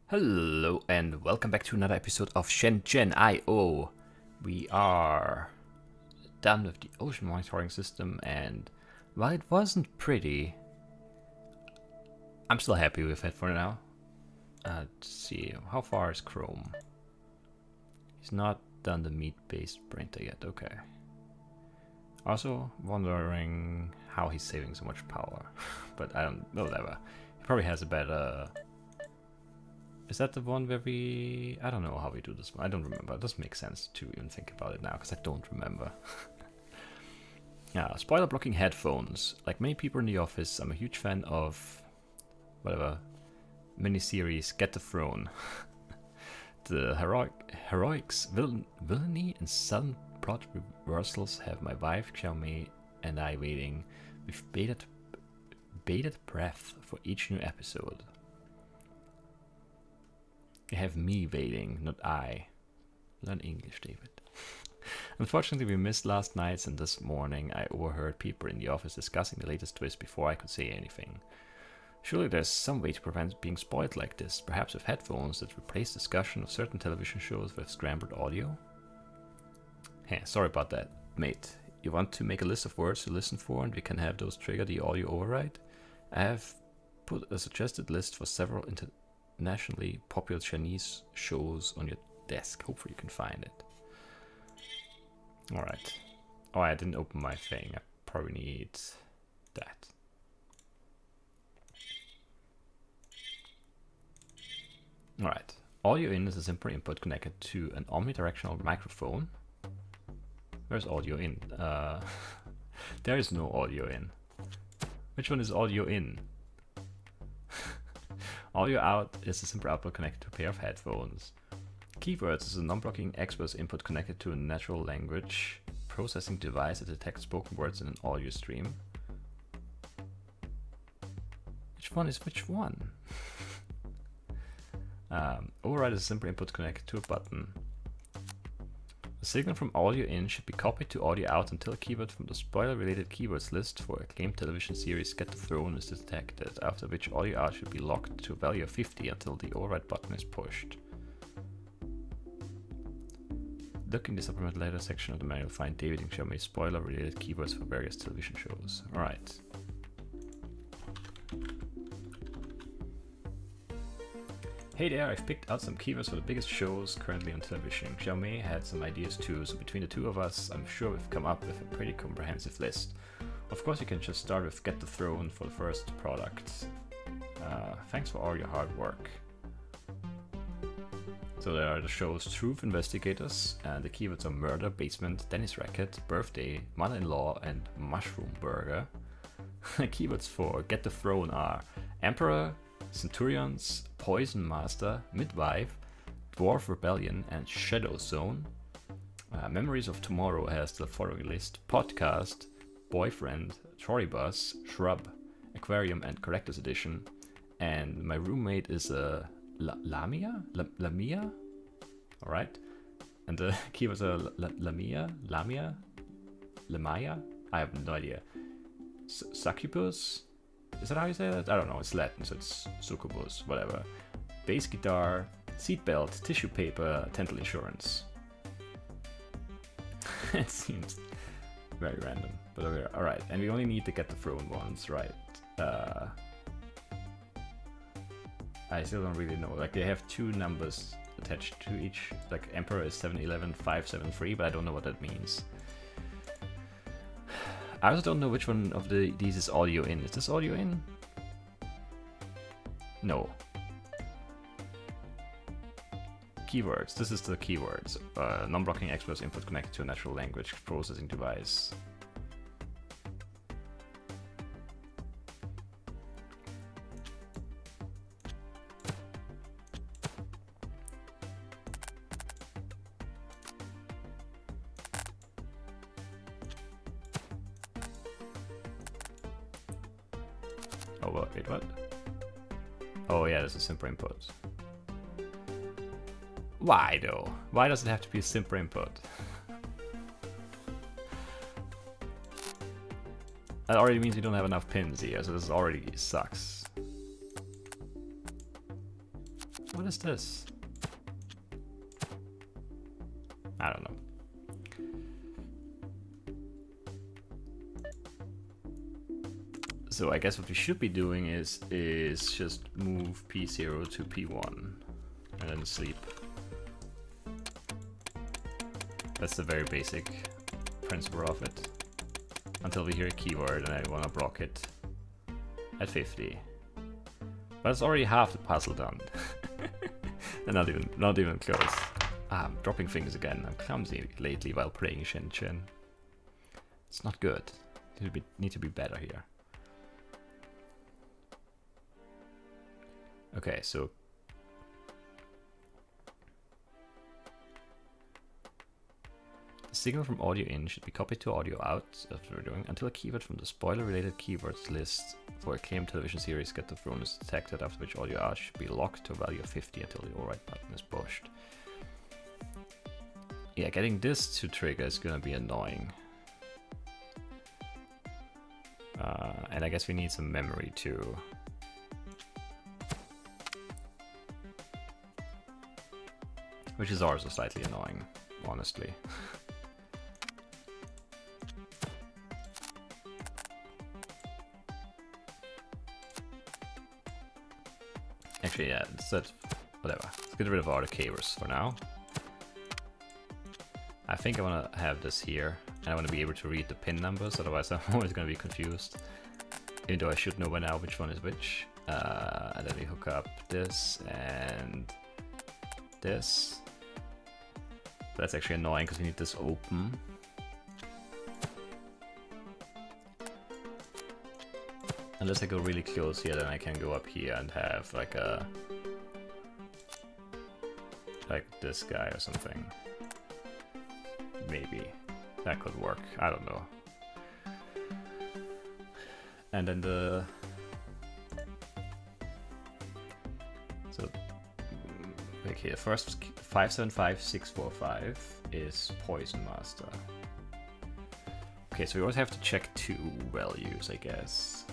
Hello and welcome back to another episode of Shenzhen I. We are done with the ocean monitoring system, and while it wasn't pretty, I'm still happy with it for now. Let's see, how far is Chrome? He's not done the meat-based printer yet, okay. Also wondering how he's saving so much power, but I don't know, whatever. He probably has a better... Is that the one where we... I don't know how we do this one. I don't remember. It doesn't make sense to even think about it now, because I don't remember. Yeah, spoiler blocking headphones. Like many people in the office, I'm a huge fan of... whatever. Miniseries Get the Throne. The heroics, villainy, and sudden plot reversals have my wife, Xiaomei, and I waiting with bated breath for each new episode. You have me waiting, not I. Learn English, David. Unfortunately, we missed last night's, and this morning I overheard people in the office discussing the latest twist before I could say anything. Surely there's some way to prevent being spoiled like this, perhaps with headphones that replace discussion of certain television shows with scrambled audio? Hey, sorry about that, mate. You want to make a list of words to listen for and we can have those trigger the audio override? I have put a suggested list for several internationally popular Chinese shows on your desk. Hopefully you can find it. Alright. Oh, I didn't open my thing. I probably need that. Alright. Audio in is a simple input connected to an omnidirectional microphone. Where's audio in? There is no audio in. Which one is audio in? Audio out is a simple output connected to a pair of headphones. Keywords is a non-blocking express input connected to a natural language processing device that detects spoken words in an audio stream. Which one is which one? Override is a simple input connected to a button. The signal from audio in should be copied to audio out until a keyword from the spoiler-related keywords list for acclaimed television series Get the Throne is detected, after which audio out should be locked to a value of 50 until the override button is pushed. Look in the supplemental later section of the manual, find David and Xiaomei spoiler-related keywords for various television shows. Alright. Hey there, I've picked out some keywords for the biggest shows currently on television. Xiaomei had some ideas too, so between the two of us, I'm sure we've come up with a pretty comprehensive list. Of course, you can just start with Get the Throne for the first product. Thanks for all your hard work. So there are the show's Truth Investigators, and the keywords are Murder, Basement, Tennis Racket, Birthday, Mother-in-Law, and Mushroom Burger. Keywords for Get the Throne are Emperor, Centurions, Poison Master, Midwife, Dwarf Rebellion, and Shadow Zone. Memories of Tomorrow has the following list: Podcast, Boyfriend, Trolley Bus, Shrub, Aquarium, and Collector's Edition. And my roommate is a Lamia? Alright. And the keywords are Lamia? I have no idea. Succubus? Is that how you say that? I don't know, it's Latin, so it's succubus, whatever. Bass guitar, seatbelt, tissue paper, dental insurance. It seems very random, but okay, alright. And we only need to get the Throne ones, right? I still don't really know. Like, they have two numbers attached to each. Like, Emperor is 711573, but I don't know what that means. I also don't know which one of these is audio in. Is this audio in? No. Keywords. This is the keywords. Non-blocking express input connected to a natural language processing device. Oh, wait, what? Oh yeah, there's a simple input. Why though? Why does it have to be a simple input? That already means we don't have enough pins here, so this already sucks. What is this? I don't know. So I guess what we should be doing is just move P0 to P1 and then sleep. That's the very basic principle of it. Until we hear a keyword and I want to block it at 50. But it's already half the puzzle done. And not even close. Ah, I'm dropping things again. I'm clumsy lately while playing Shenzhen. It's not good. Need to be better here. Okay, so the signal from audio in should be copied to audio out, as we're doing, until a keyword from the spoiler-related keywords list for a claimed television series get the throne is detected, after which audio out should be locked to a value of 50 until the alright button is pushed. Yeah, getting this to trigger is gonna be annoying. And I guess we need some memory too. Which is also slightly annoying, honestly. Actually, yeah, whatever. Let's get rid of all the keywords for now. I think I want to have this here, and I want to be able to read the pin numbers, otherwise I'm always going to be confused. Even though I should know by now which one is which. And then we hook up this and this. That's actually annoying because we need this open. Unless I go really close here, then I can go up here and have like this guy or something. Maybe that could work. I don't know. And then okay, the first 575645 is Poison Master. Okay, so we always have to check two values, I guess.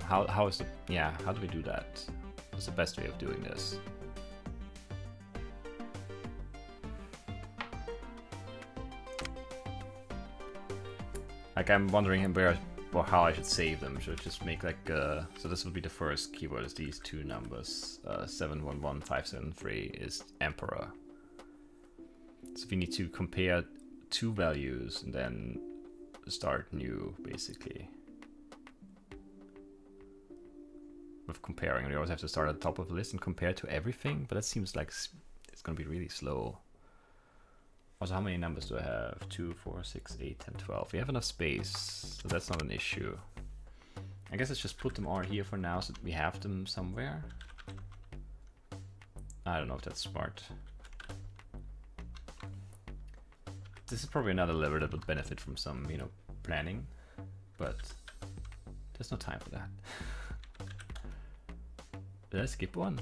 How is the how do we do that? What's the best way of doing this? Like, I'm wondering where or how I should save them. Should I just make like so this would be the first keyword is these two numbers. 711573 is Emperor. So we need to compare two values and then start new, basically. With comparing, we always have to start at the top of the list and compare to everything, but that seems like it's gonna be really slow. Also, how many numbers do I have? 2, 4, 6, 8, 10, 12. We have enough space, so that's not an issue. I guess let's just put them all here for now so that we have them somewhere. I don't know if that's smart. This is probably another lever that would benefit from some, you know, planning, but there's no time for that. Did I skip one?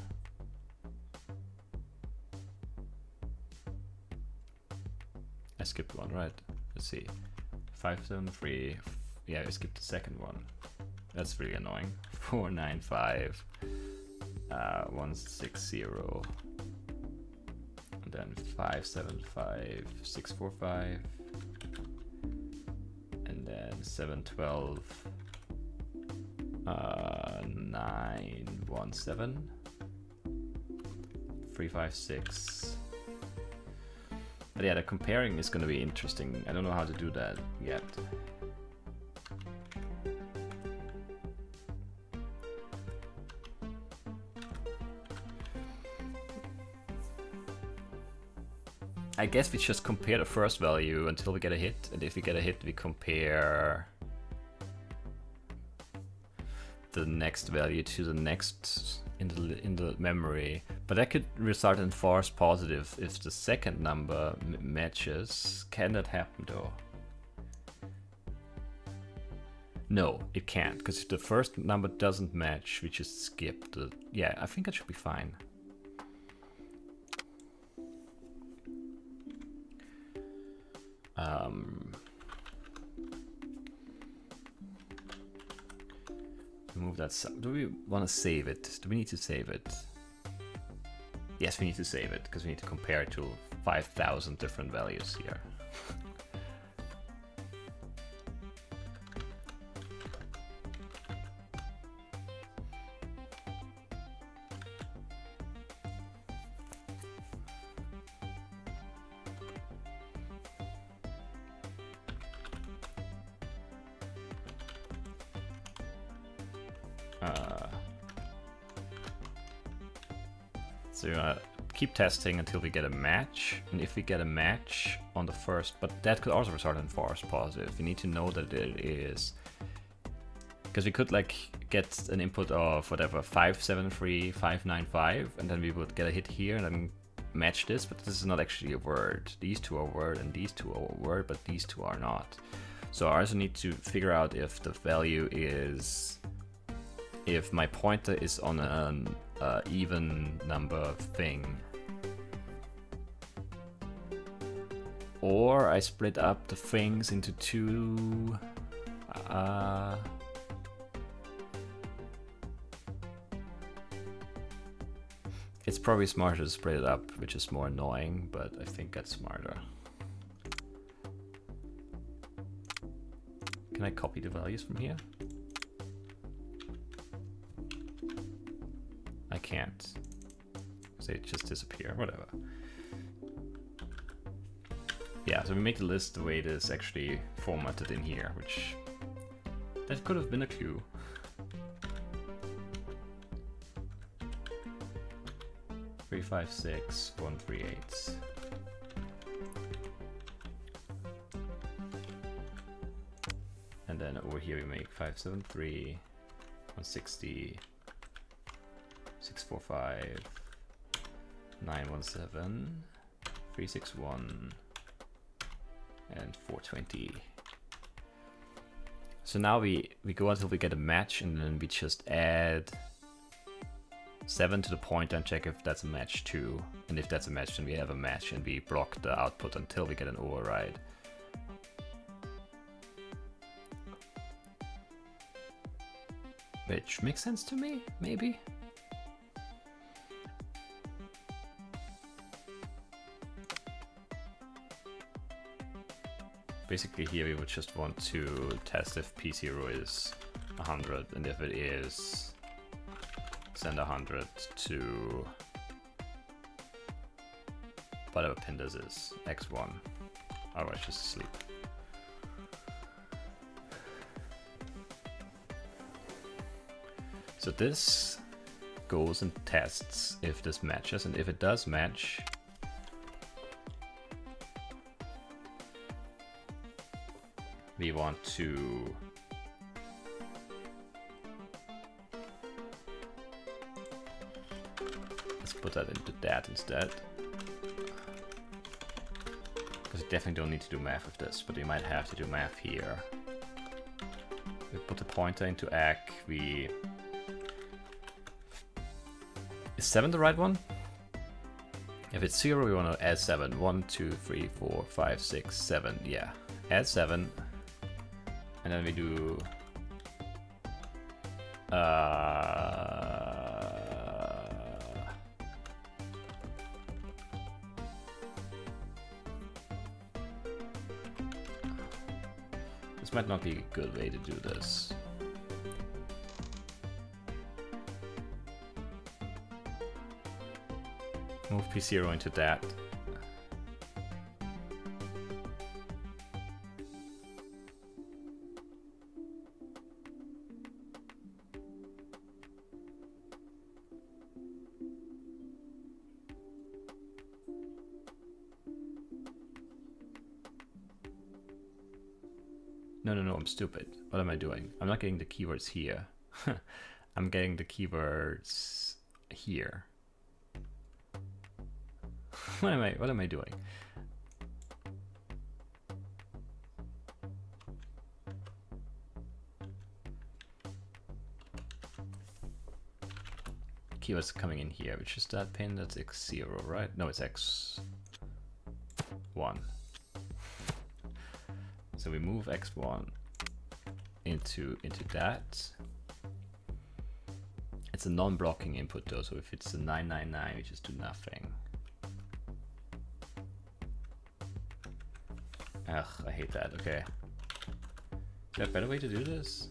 I skipped one, right? Let's see. 573. Yeah, I skipped the second one. That's really annoying. 495. 160. And then 575. 645. And then 712. 917. 356. But yeah, the comparing is going to be interesting. I don't know how to do that yet. I guess we just compare the first value until we get a hit, and if we get a hit, we compare the next value to the next in the memory. But that could result in false positive if the second number matches. Can that happen though? No, it can't, because if the first number doesn't match, we just skip the... Yeah, I think it should be fine. move that. Do we want to save it? Do we need to save it? Yes, we need to save it because we need to compare it to 5,000 different values here. So you wanna keep testing until we get a match, and if we get a match on the first, but that could also result in false positive. We need to know that it is, because we could like get an input of whatever 573, 595, and then we would get a hit here and then match this, but this is not actually a word. These two are a word and these two are a word, but these two are not. So I also need to figure out if the value is, if my pointer is on an even number thing, or I split up the things into two. It's probably smarter to split it up, which is more annoying, but I think that's smarter. Can I copy the values from here? I can't. So they just disappear, whatever. Yeah, so we make the list the way it is actually formatted in here, which that could have been a clue. Three, 5, 6, 1, 3, 8. And then over here we make 5, 7, 3, 160, 645, 917, 361, and 420. So now we go until we get a match, and then we just add 7 to the pointer and check if that's a match too. And if that's a match, then we have a match, and we block the output until we get an override. Which makes sense to me, maybe? Basically here we would just want to test if P0 is 100, and if it is, send 100 to whatever pin this is, X1. Otherwise just sleep. So this goes and tests if this matches, and if it does match, we want to let's put that into that instead, because we definitely don't need to do math with this, but we might have to do math here. We put the pointer into ACK. Is 7 the right one? If it's 0, we want to add 7. 1, 2, 3, 4, 5, 6, 7. Yeah, add 7. And then we do this might not be a good way to do this. Move P0 into that. No, I'm stupid. What am I doing? I'm not getting the keywords here. I'm getting the keywords here. What am I doing? Keywords coming in here, which is that pin, that's X0, right? No, it's X1. So we move X1 into that. It's a non-blocking input though, so if it's a 999, we just do nothing. Ugh, I hate that. Okay. Is there a better way to do this?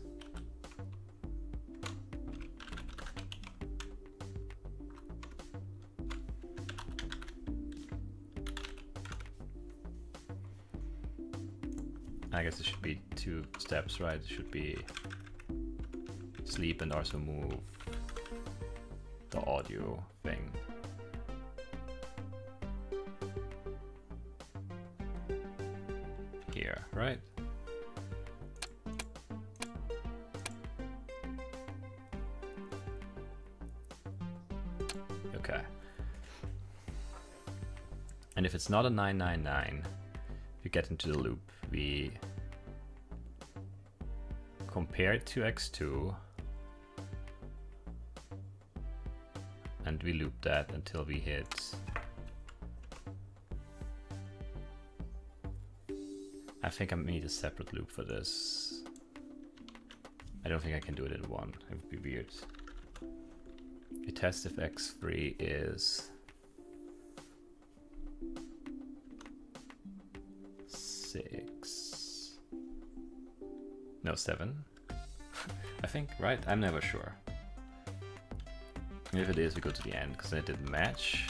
I guess it should be 2 steps, right? It should be sleep and also move the audio thing. Here, right? Okay. And if it's not a 999, you get into the loop. We compare it to x2 and we loop that until we hit I think I need a separate loop for this. I don't think I can do it in one. It would be weird. We test if x3 is 6. No, 7. I think, right? I'm never sure. And if it is, we go to the end because then it didn't match.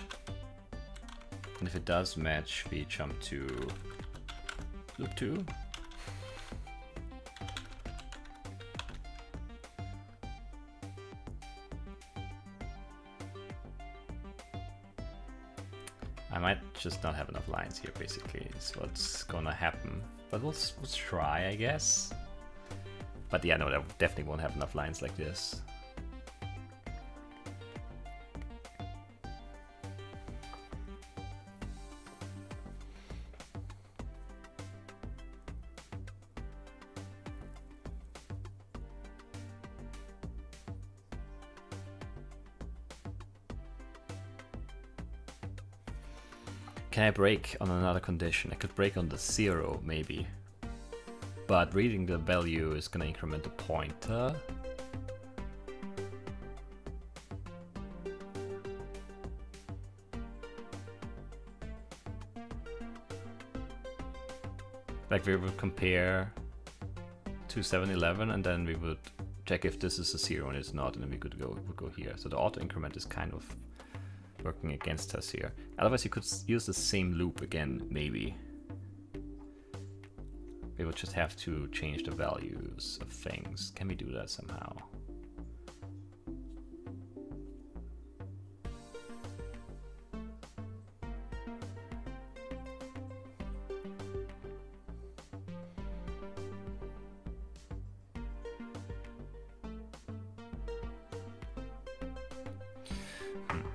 And if it does match, we jump to loop 2. I might just not have enough lines here, basically, is what's gonna happen. But we'll try, I guess. But yeah, no, that definitely won't have enough lines like this. Can I break on another condition? I could break on the 0, maybe. But reading the value is gonna increment the pointer. Like we would compare to 7-Eleven and then we would check if this is a 0 and it's not, and then we could go here. So the auto increment is kind of working against us here. Otherwise you could use the same loop again, maybe. We would just have to change the values of things. Can we do that somehow?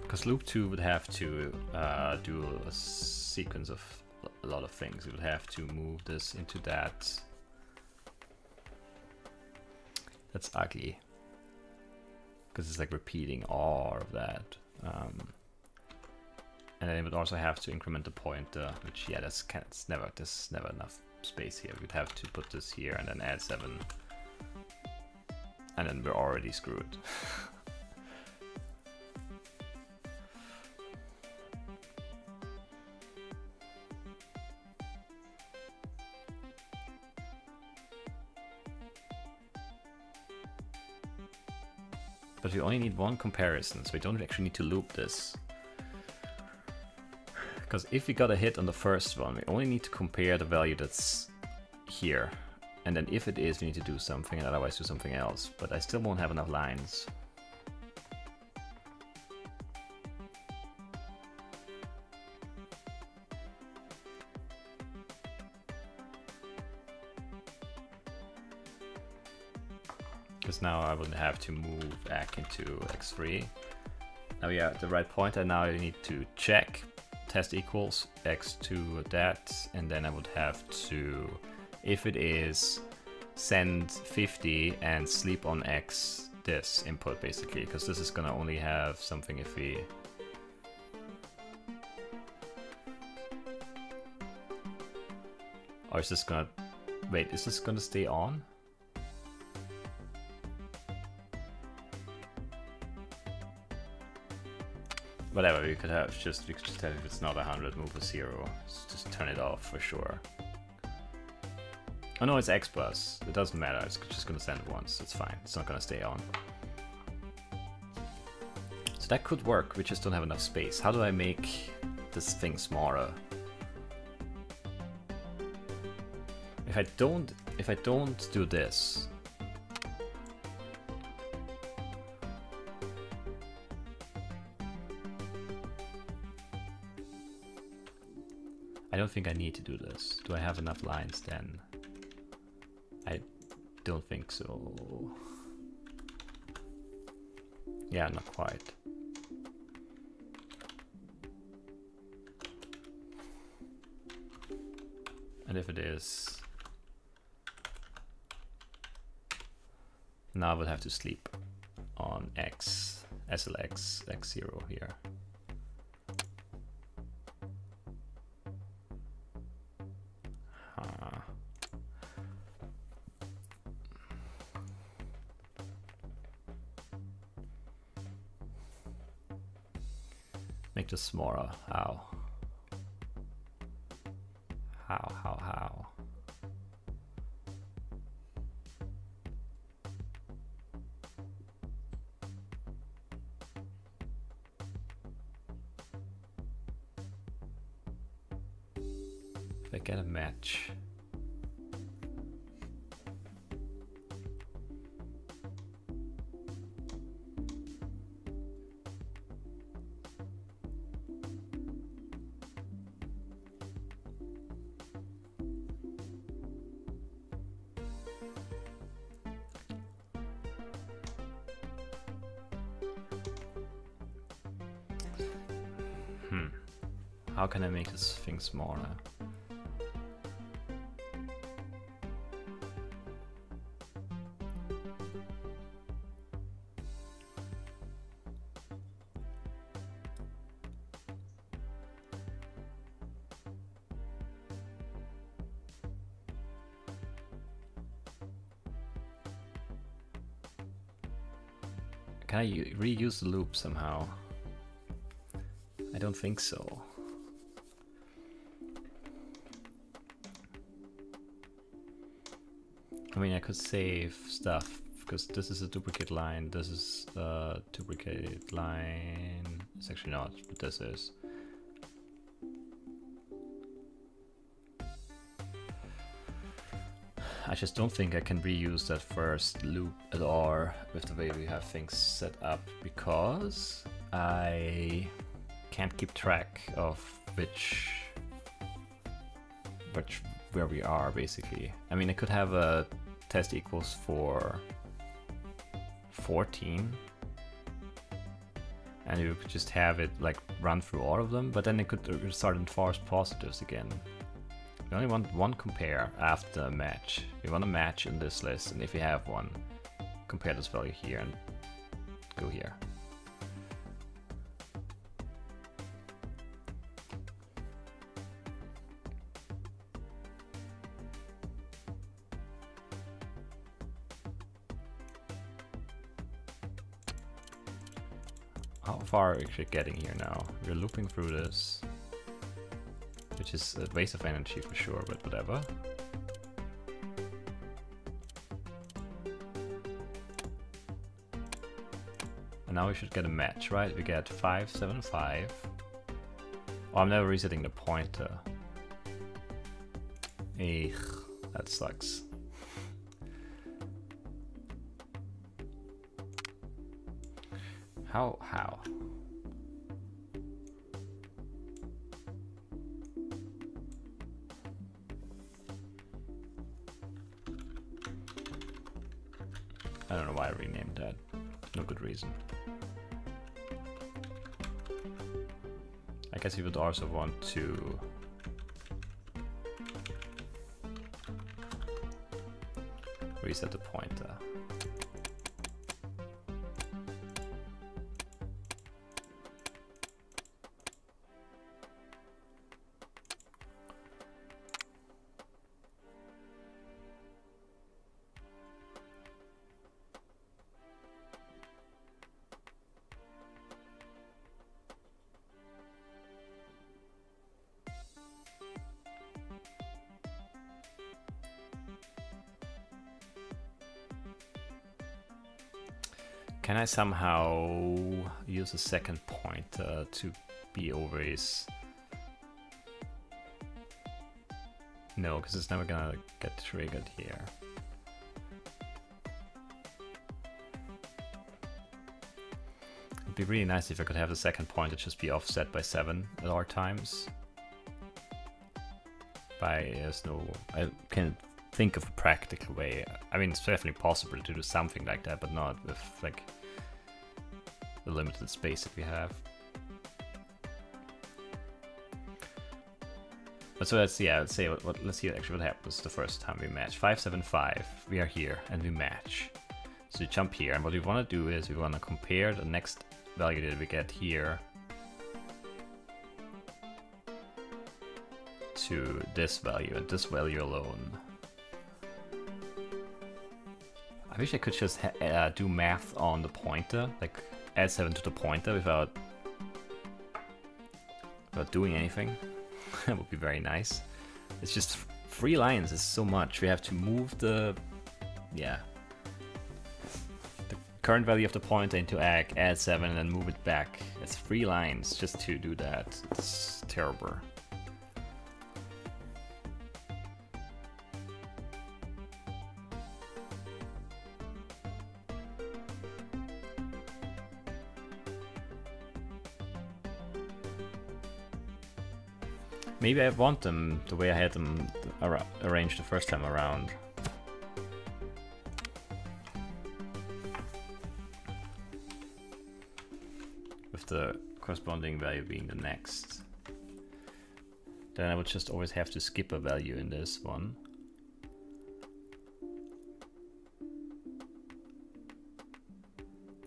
Because loop 2 would have to do a sequence of a lot of things. We would have to move this into that. That's ugly. Because it's like repeating all of that. And then it would also have to increment the pointer, which yeah, there's never enough space here. We'd have to put this here and then add 7. And then we're already screwed. But we only need one comparison, so we don't actually need to loop this. Because if we got a hit on the first one, we only need to compare the value that's here. And then if it is, we need to do something, and otherwise do something else. But I still won't have enough lines. Because now I would have to move back into x3. Now we are at the right point, and now I need to check test equals x to that, and then I would have to, if it is, send 50 and sleep on x this input basically, because this is gonna only have something if we or is this gonna wait, is this gonna stay on? whatever, we could just have, if it's not 100, move a 0. Just turn it off for sure. Oh no, it's X bus. It doesn't matter. It's just gonna send it once. It's fine. It's not gonna stay on. So that could work. We just don't have enough space. How do I make this thing smaller? If I don't do this, I don't think I need to do this. Do I have enough lines then? I don't think so. Yeah, not quite. And if it is, now I will have to sleep on X, SLX, X0 here. Make this smaller. How? How? If I get a match. How can I make this thing smaller? Can I reuse the loop somehow? I don't think so. I mean, I could save stuff because this is a duplicate line. This is a duplicate line. It's actually not, but this is. I just don't think I can reuse that first loop at all with the way we have things set up because I can't keep track of where we are basically. I mean, I could have a test equals for 14 and you could just have it like run through all of them, but then it could start in false positives again. We only want one compare after a match. We want a match in this list, and if you have one, compare this value here and go here. How far are we actually getting here now? We're looping through this, which is a waste of energy for sure, but whatever. And now we should get a match, right? We get 5, 7, 5. Oh, I'm never resetting the pointer. Eek, that sucks. How? I don't know why I renamed that. No good reason. I guess you would also want to reset the pointer. Can I somehow use a second pointer to be over his... No, because it's never gonna get triggered here. It'd be really nice if I could have the second pointer just be offset by 7 at all times. There's no... I can't think of a practical way. I mean, it's definitely possible to do something like that, but not with like the limited space that we have. But so let's see. Let's say let's see actually what happens the first time we match. 5, 7, 5. We are here and we match. So we jump here, and what we want to do is we want to compare the next value that we get here to this value and this value alone. I wish I could just do math on the pointer, like add 7 to the pointer without doing anything. That would be very nice. It's just 3 lines is so much. We have to move the current value of the pointer into add 7 and then move it back. It's 3 lines just to do that. It's terrible. Maybe I want them the way I had them arranged the first time around. With the corresponding value being the next. Then I would just always have to skip a value in this one.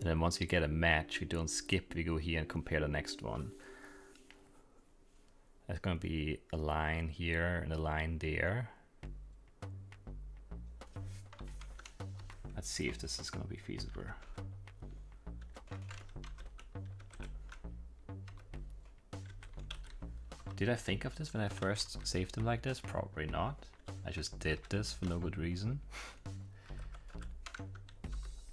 And then once we get a match, we don't skip, we go here and compare the next one. There's going to be a line here and a line there. Let's see if this is going to be feasible. Did I think of this when I first saved them like this? Probably not. I just did this for no good reason.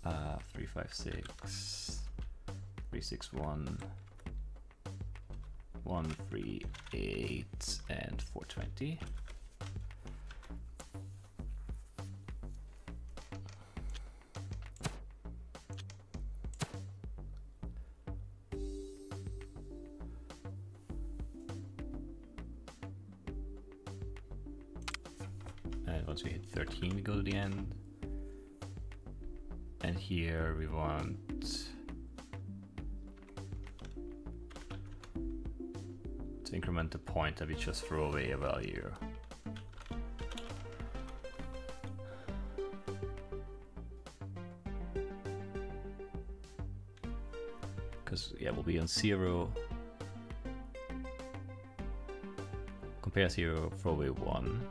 3, 5, 6, 3, 6, 1. 1, 3, 8, and 420. And once we hit 13, we go to the end. And here we want to increment the pointer, we just throw away a value. Because yeah, we'll be on 0. Compare 0, throw away 1.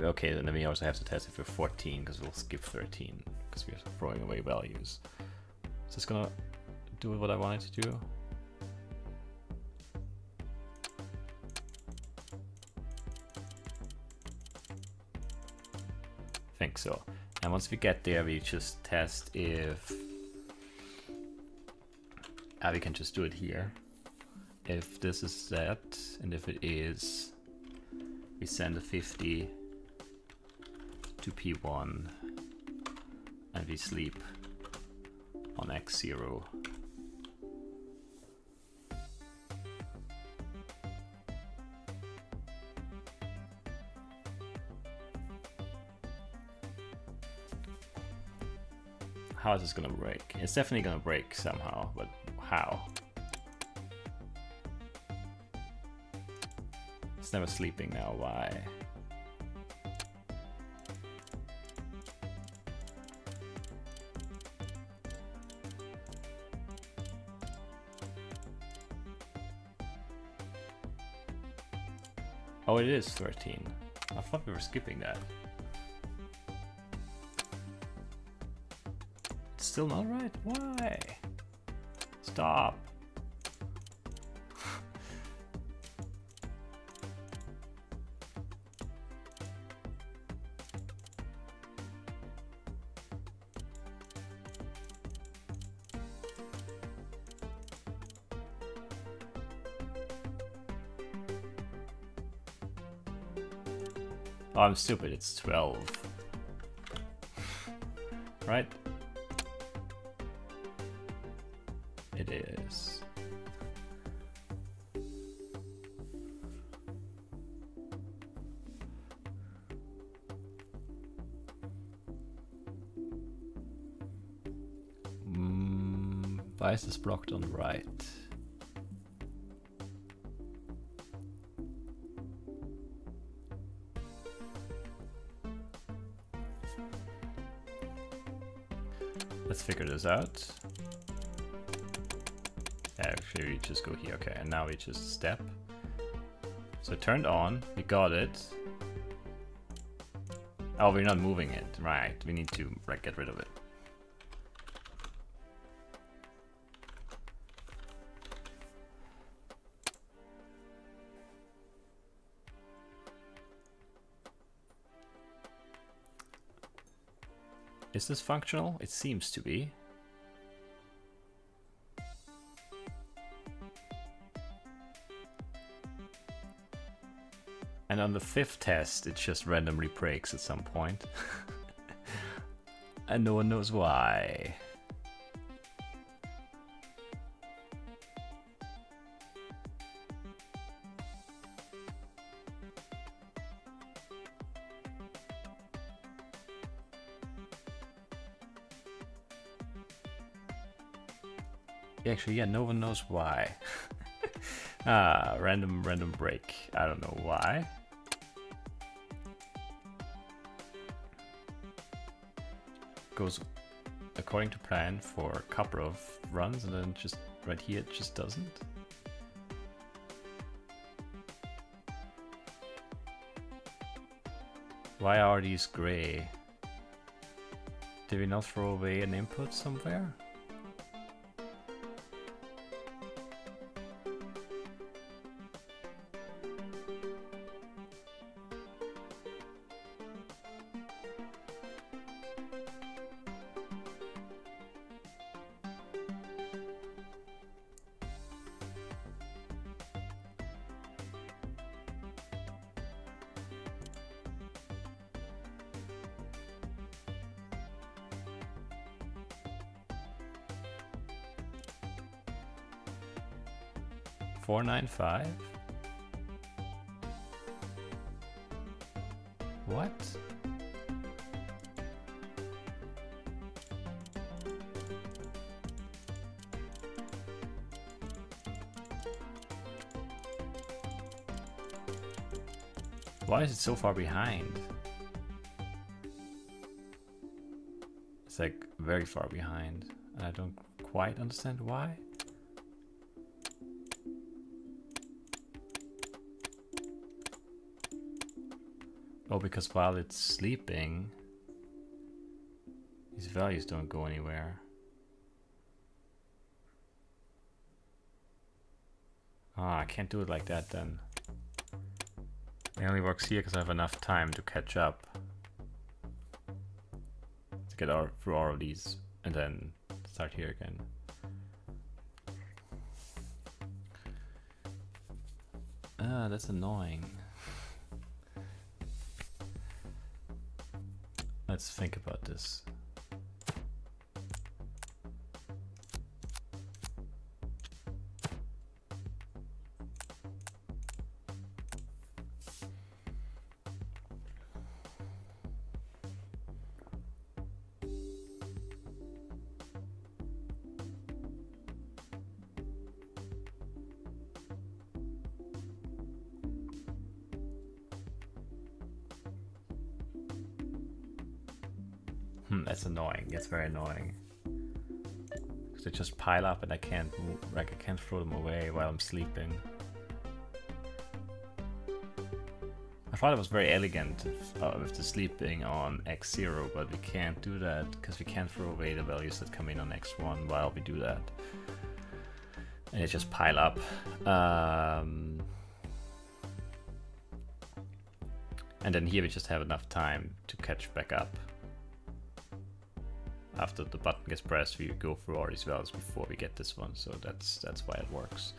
Okay, and then we also have to test it for 14 because we'll skip 13 because we're throwing away values. Is this gonna do what I wanted to do? I think so. And once we get there, we just test if we can just do it here. If this is set, and if it is, we send a 50 to P1 and we sleep on X0. How is this gonna break? It's definitely gonna break somehow, but how? It's never sleeping now, why? Oh, it is 13. I thought we were skipping that. It's still not right. Why? Stop. Oh, I'm stupid, it's 12. Right? It is. Why is this blocked on the right? Let's figure this out. Yeah, actually we just go here. Okay, and now we just step. So it turned on, we got it. Oh, we're not moving it. Right, we need to get rid of it. Is this functional? It seems to be. And on the 5th test, it just randomly breaks at some point. And no one knows why. Actually, yeah, no one knows why. Random break. I don't know why. Goes according to plan for a couple of runs, and then just right here it just doesn't. Why are these gray? Did we not throw away an input somewhere? $495? What? Why is it so far behind? It's like very far behind. I don't quite understand why. Oh, because while it's sleeping, these values don't go anywhere. Ah, I can't do it like that then. It only works here because I have enough time to catch up. To get through all of these and then start here again. Ah, that's annoying. Let's think about this. That's annoying. It's very annoying. Because they just pile up and I can't move, like I can't throw them away while I'm sleeping. I thought it was very elegant with the sleeping on X0, but we can't do that because we can't throw away the values that come in on X1 while we do that. And they just pile up. And then here we just have enough time to catch back up. After the button gets pressed, we go through all these values before we get this one, so that's why it works.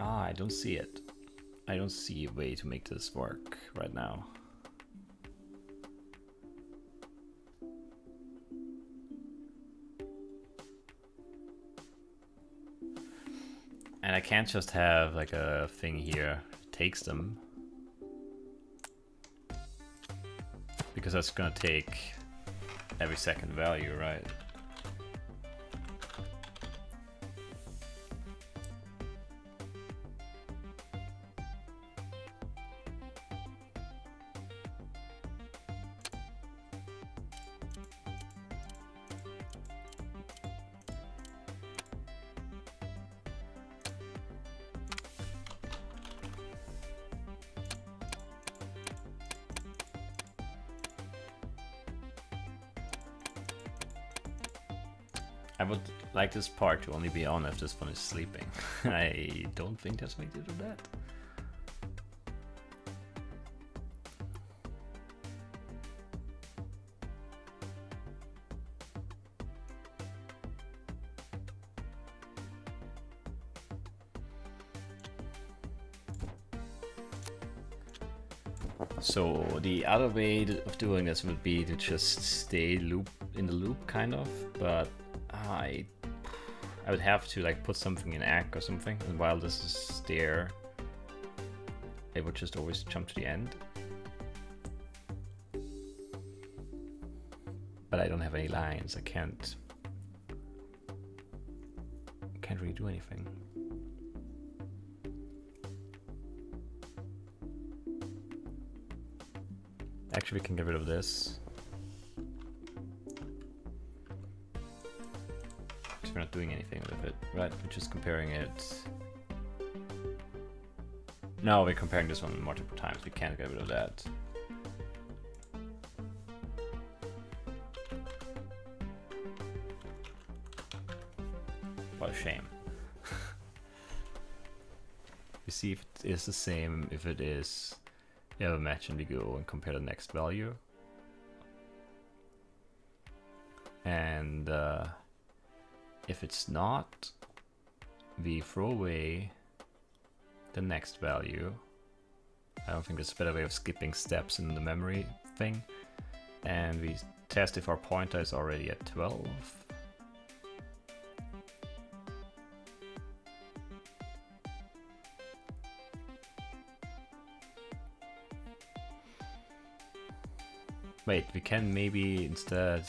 Ah, I don't see it. I don't see a way to make this work right now. And I can't just have like a thing here that takes them, because that's gonna take every second value, right? I would like this part to only be on if this one is sleeping. I don't think there's a way to do that. So the other way of doing this would be to just stay in the loop, kind of, but I would have to like put something in ACK or something, and while this is there, it would just always jump to the end. But I don't have any lines. I can't really do anything. Actually, we can get rid of this. Because we're not doing anything with it, right? We're just comparing it. No, we're comparing this one multiple times. We can't get rid of that. What a shame. You see if it is the same, if it is, you have a match and we go and compare the next value. And if it's not, we throw away the next value. I don't think there's a better way of skipping steps in the memory thing. And we test if our pointer is already at 12. Wait, we can maybe instead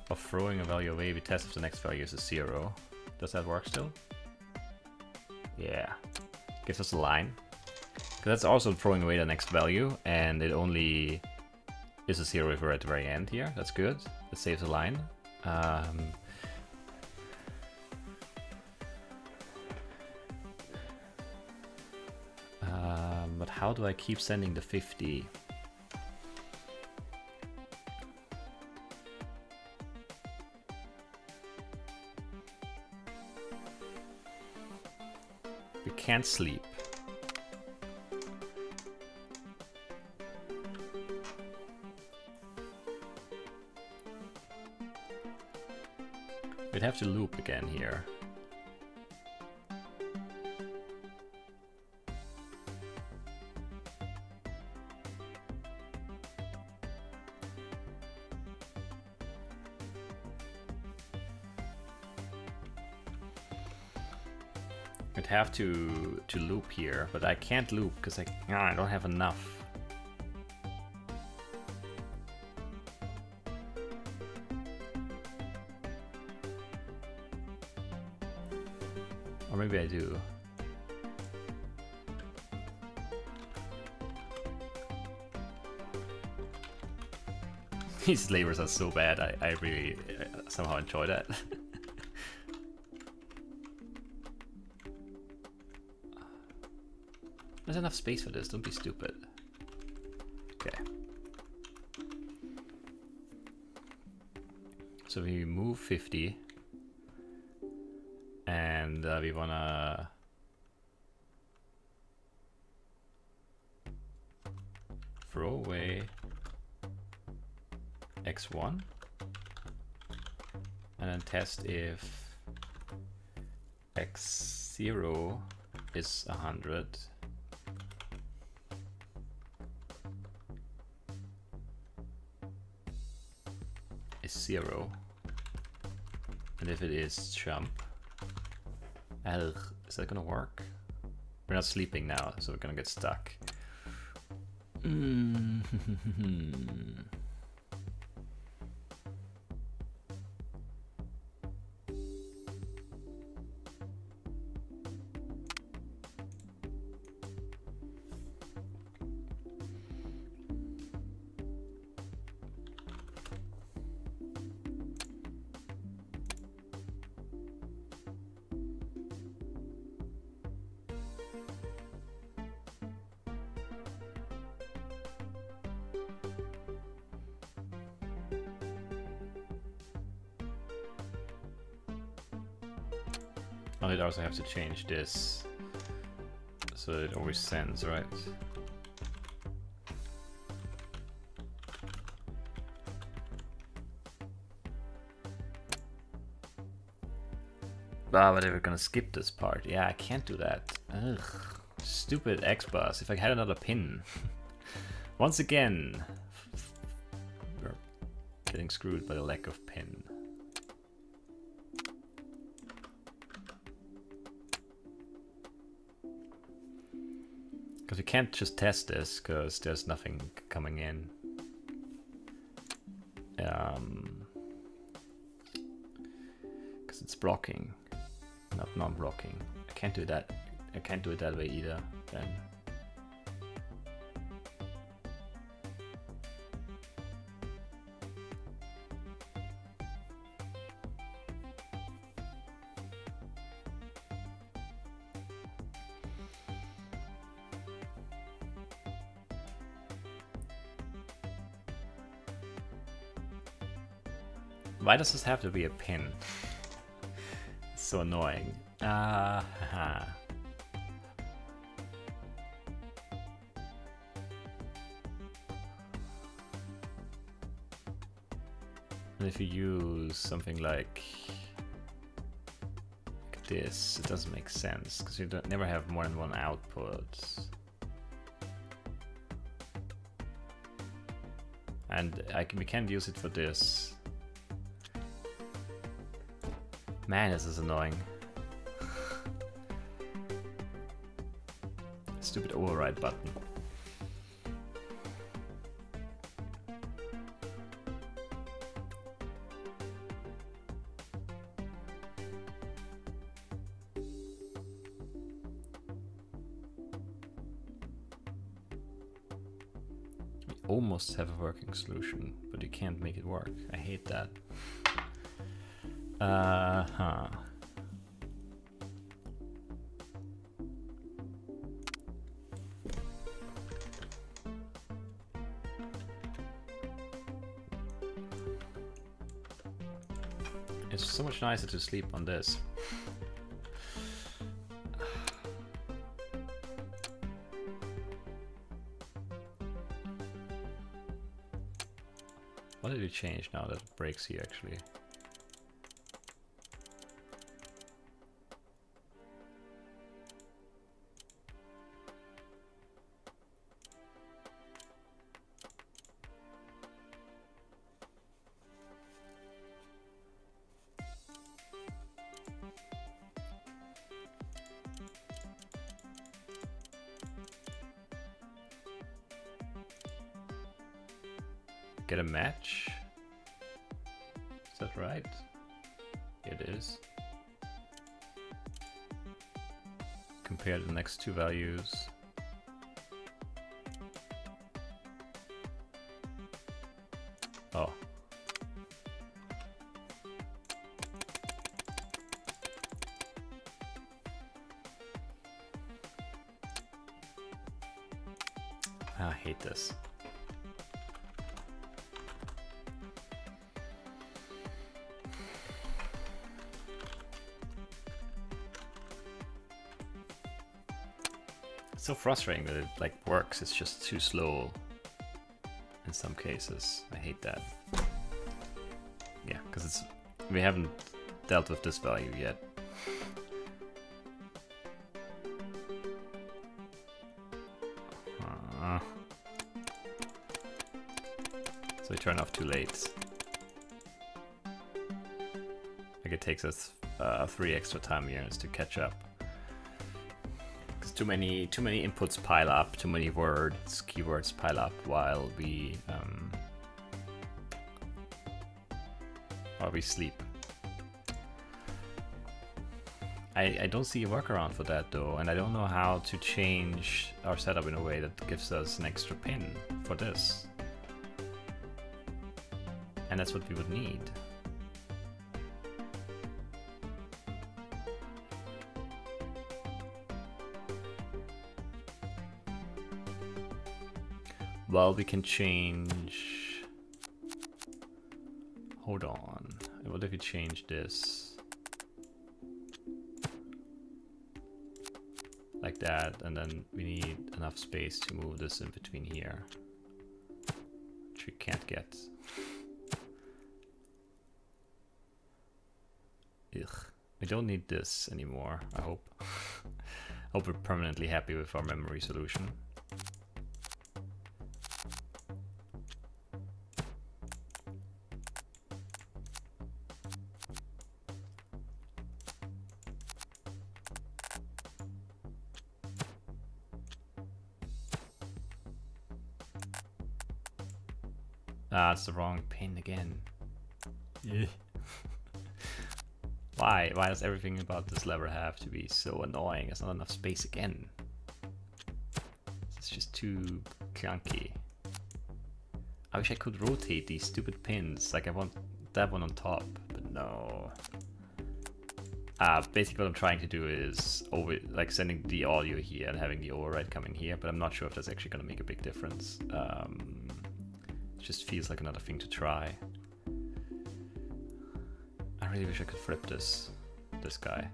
of throwing a value away, we test if the next value is a 0. Does that work still? Yeah. Gives us a line. Because that's also throwing away the next value, and it only is a 0 if we're at the very end here. That's good. That saves a line. But how do I keep sending the 50? We can't sleep. We'd have to loop again here. I'd have to loop here, but I can't loop because I don't have enough. Or maybe I do. These labors are so bad, I really somehow enjoy that. There's enough space for this, don't be stupid. Okay. So we move 50. And we wanna throw away x1 and then test if x0 is 100. Is 0. And if it is jump, is that gonna work? We're not sleeping now, so we're gonna get stuck. I'd also have to change this so it always sends, right? Ah, but we're gonna skip this part. Yeah, I can't do that. Ugh, stupid X-Bus. If I had another pin. Once again, we're getting screwed by the lack of pin. Because we can't just test this, because there's nothing coming in. Because it's blocking, not non-blocking. I can't do that. I can't do it that way either, then. Why does this have to be a pin? It's so annoying. And if you use something like this, it doesn't make sense because you never have more than one output. And we can't use it for this. Man, this is annoying. Stupid override button. We almost have a working solution, but you can't make it work. I hate that. It's so much nicer to sleep on this. What did we change now that it breaks here actually? Get a match? Is that right? It is. Compare the next two values. Oh. I hate this. It's so frustrating that it like works, it's just too slow in some cases. I hate that. Yeah, because we haven't dealt with this value yet. So we turn off too late. Like it takes us 3 extra time units to catch up. Because too many inputs pile up, too many keywords pile up while we sleep. I don't see a workaround for that though, and I don't know how to change our setup in a way that gives us an extra pin for this. And that's what we would need. Well, we can change... Hold on. What if we change this? Like that, and then we need enough space to move this in between here. Which we can't get. Ugh. We don't need this anymore, I hope. Hope we're permanently happy with our memory solution. Ah, it's the wrong pin again. Yeah. Why? Why does everything about this lever have to be so annoying? There's not enough space again. It's just too clunky. I wish I could rotate these stupid pins. Like I want that one on top, but no. Basically what I'm trying to do is sending the audio here and having the override coming here, but I'm not sure if that's actually going to make a big difference. It just feels like another thing to try. I really wish I could flip this guy,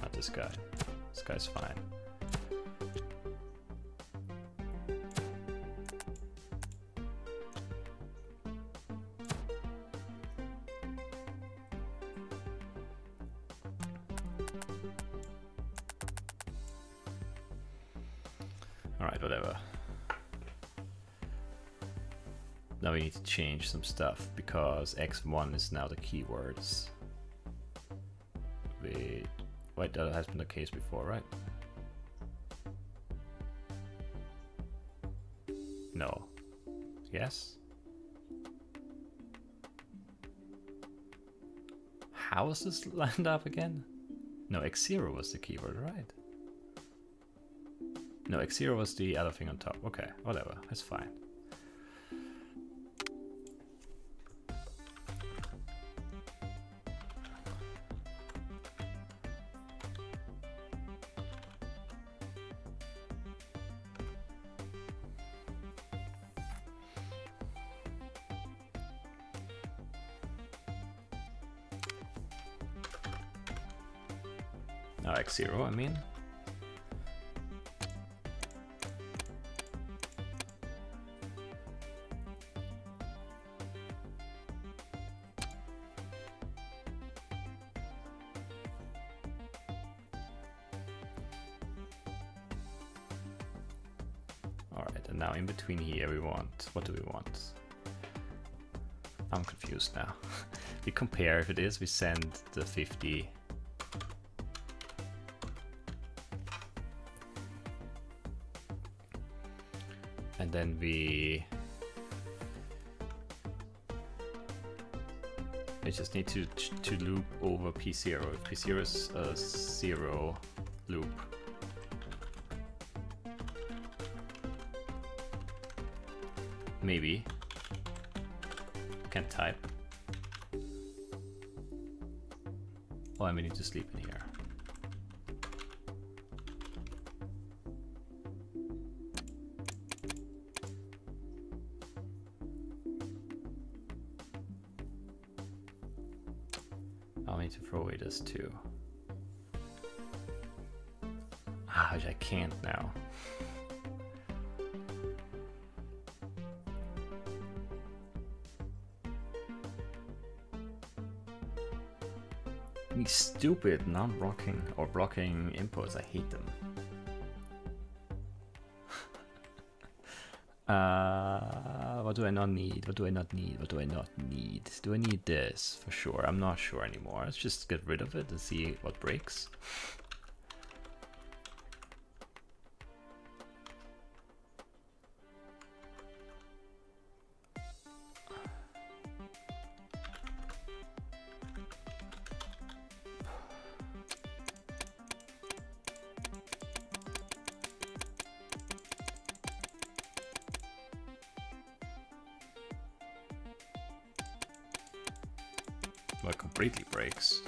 not this guy. This guy's fine. Alright, whatever. Now we need to change some stuff because X1 is now the keywords. Wait, that has been the case before, right? No. Yes? How is this lined up again? No, X0 was the keyword, right? No, X0 was the other thing on top. Okay, whatever, that's fine. X0, I mean. Alright, and now in between here we want, what do we want? I'm confused now. We compare, if it is, we send the 50. And then we just need to loop over P0. If P0 is a 0 loop. Maybe. Can't type. Oh, and we need to sleep in here. I'll need to throw away this too. Ah, I can't now. These stupid non-blocking or blocking inputs, I hate them. What do I not need? What do I not need? What do I not need? Do I need this? For sure. I'm not sure anymore. Let's just get rid of it and see what breaks. Well, completely breaks.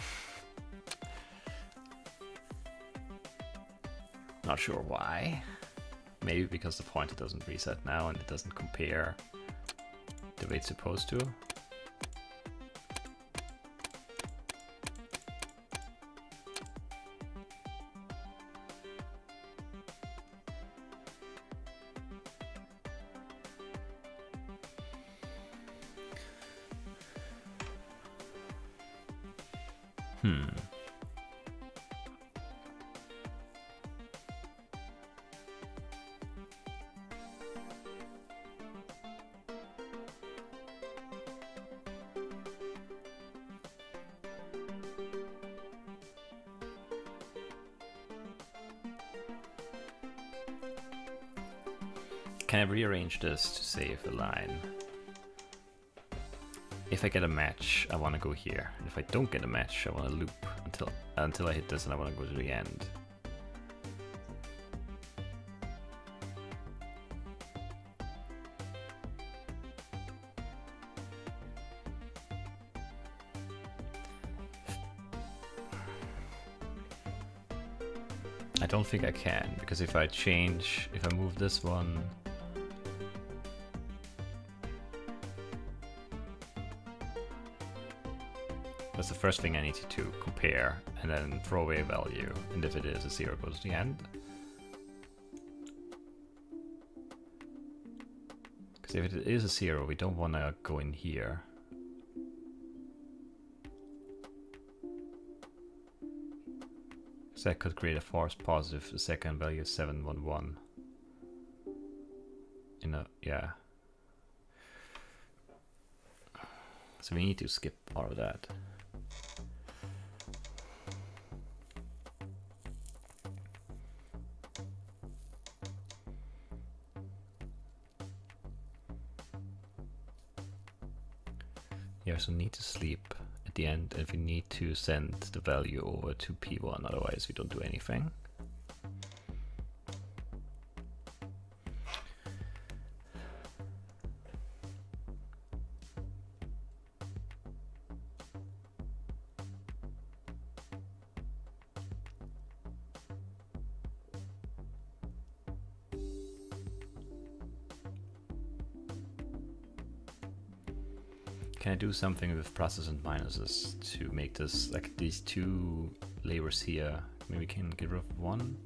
Not sure why. Maybe because the pointer doesn't reset now and it doesn't compare the way it's supposed to. Can I rearrange this to save a line? If I get a match, I want to go here. And if I don't get a match, I want to loop until I hit this and I want to go to the end. I don't think I can, because if I move this one, that's the first thing I need to compare, and then throw away a value, and if it is a 0, goes to the end. Because if it is a 0, we don't want to go in here. So I could create a false positive, the second value is 711. Yeah. So we need to skip all of that. You also need to sleep at the end, and we need to send the value over to P1, otherwise we don't do anything. Can I do something with pluses and minuses to make this, like these two labels here, maybe we can get rid of one?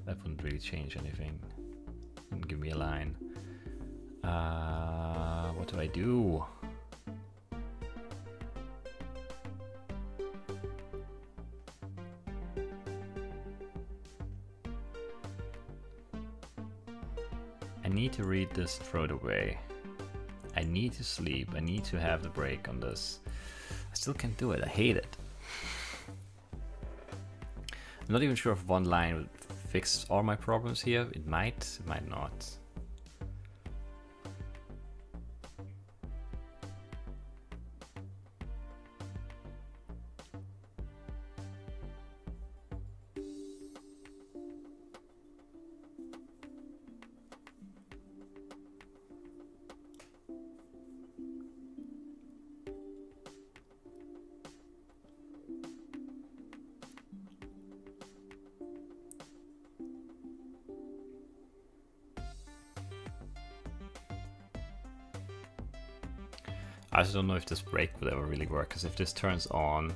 That wouldn't really change anything. Wouldn't give me a line. What do I do? I need to read this and throw it away. I need to sleep, I need to have the break on this. I still can't do it, I hate it. I'm not even sure if one line would fix all my problems here. It might not. I also don't know if this break would ever really work, because if this turns on,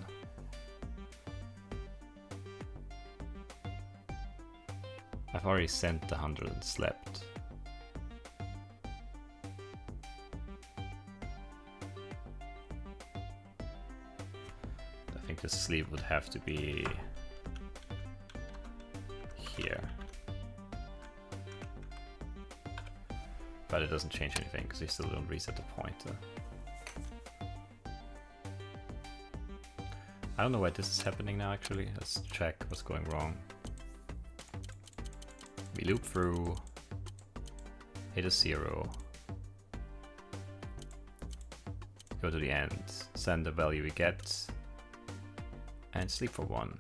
I've already sent the 100 and slept. I think the sleep would have to be here. but it doesn't change anything because you still don't reset the pointer. I don't know why this is happening now actually. Let's check what's going wrong. We loop through, hit a 0, go to the end, send the value we get, and sleep for 1.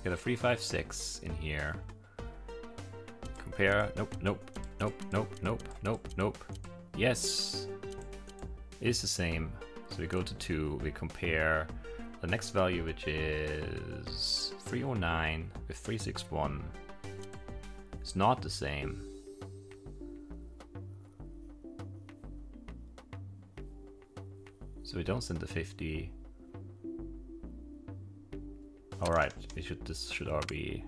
Get a 3, 5, 6 in here. Compare, nope, nope, nope, nope, nope, nope, nope. Yes, it's the same. So we go to 2, we compare the next value, which is 309 with 361. It's not the same. So we don't send the 50. All right, this should all be.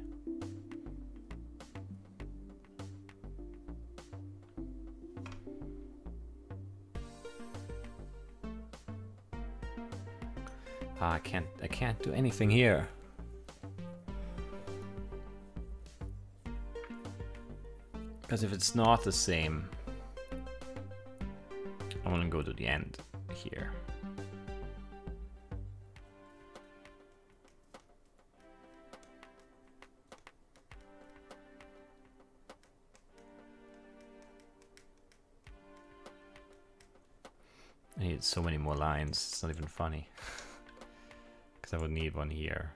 I can't do anything here. Because if it's not the same, I want to go to the end here. I need so many more lines, it's not even funny. Because I would need one here.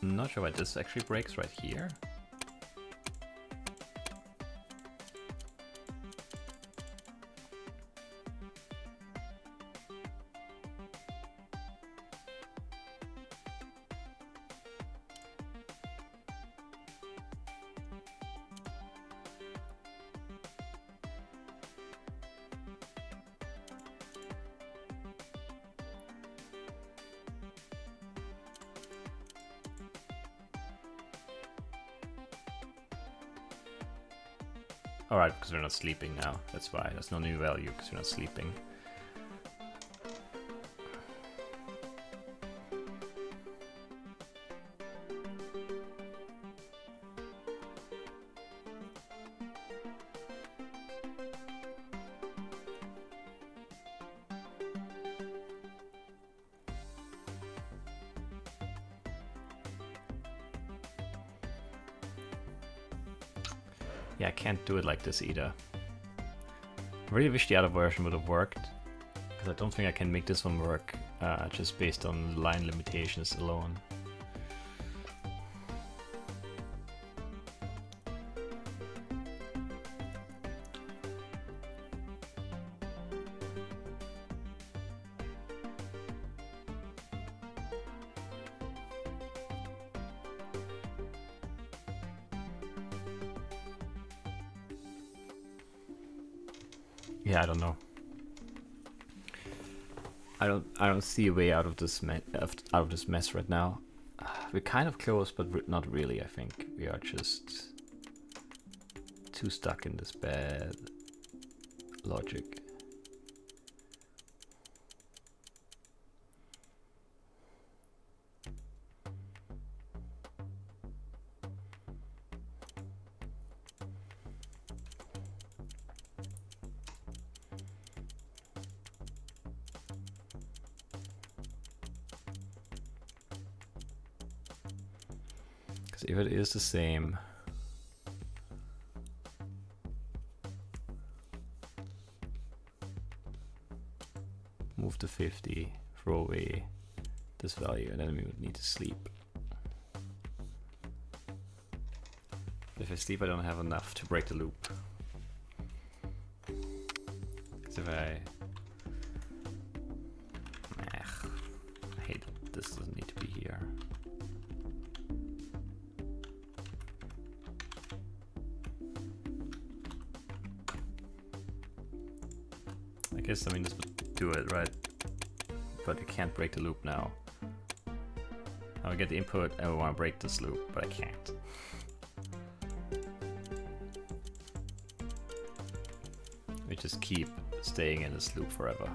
I'm not sure why this actually breaks right here. Alright, because we're not sleeping now. That's why. There's no new value because we're not sleeping. Yeah, I can't do it like this either. I really wish the other version would have worked, because I don't think I can make this one work just based on line limitations alone. Yeah, I don't know. I don't see a way out of this mess right now. We're kind of close, but not really. I think we are just too stuck in this bad logic. If it is the same, move to 50, throw away this value, and then we would need to sleep. If I sleep, I don't have enough to break the loop. Because if I hate it. This doesn't need to be here. I guess, I mean, this would do it, right? But you can't break the loop now. Now I get the input and I want to break this loop, but I can't. We just keep staying in this loop forever.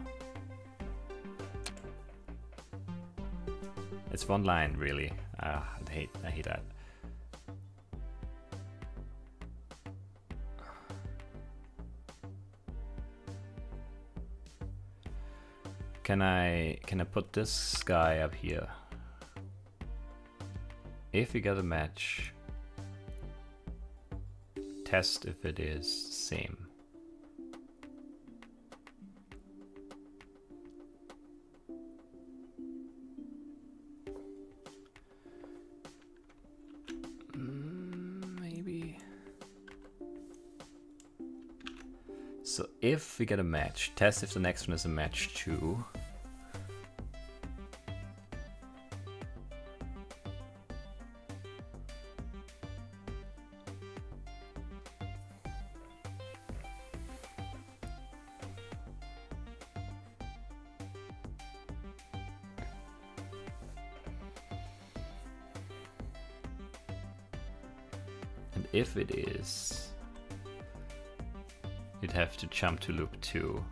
It's one line, really. I hate that. Can I put this guy up here? If we get a match, test if it is same. Maybe. So if we get a match, test if the next one is a match too. And if it is, you'd have to jump to loop 2.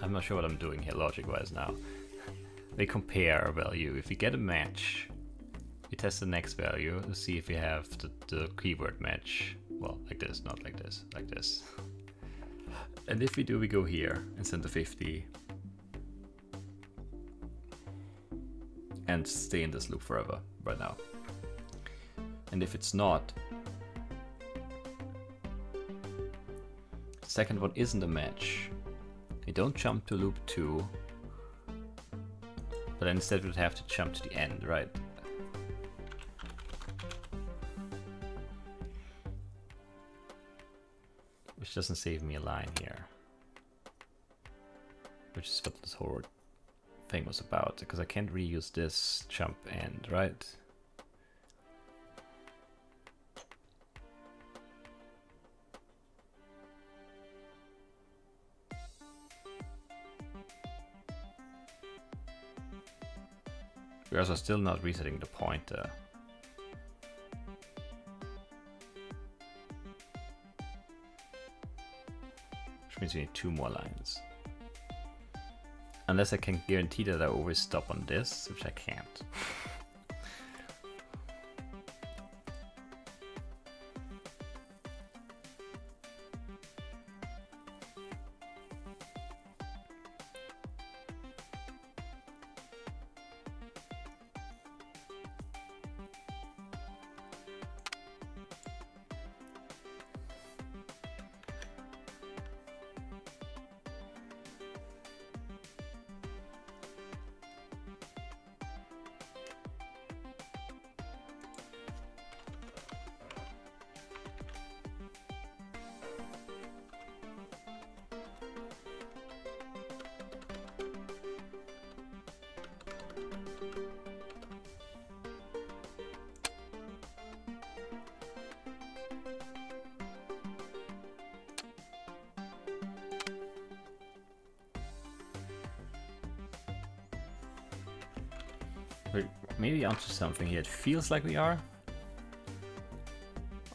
I'm not sure what I'm doing here logic-wise now. We compare a value. If we get a match, we test the next value to see if we have the keyword match. Well, like this, not like this, like this. And if we do, we go here and send the 50. And stay in this loop forever, right now. And if it's not, the second one isn't a match. We don't jump to loop 2, but instead we'd have to jump to the end, right? Which doesn't save me a line here. Which is what this whole thing was about, because I can't reuse this jump end, right? We're also still not resetting the pointer. Which means we need 2 more lines. Unless I can guarantee that I always stop on this, which I can't. We're maybe onto something here. It feels like we are.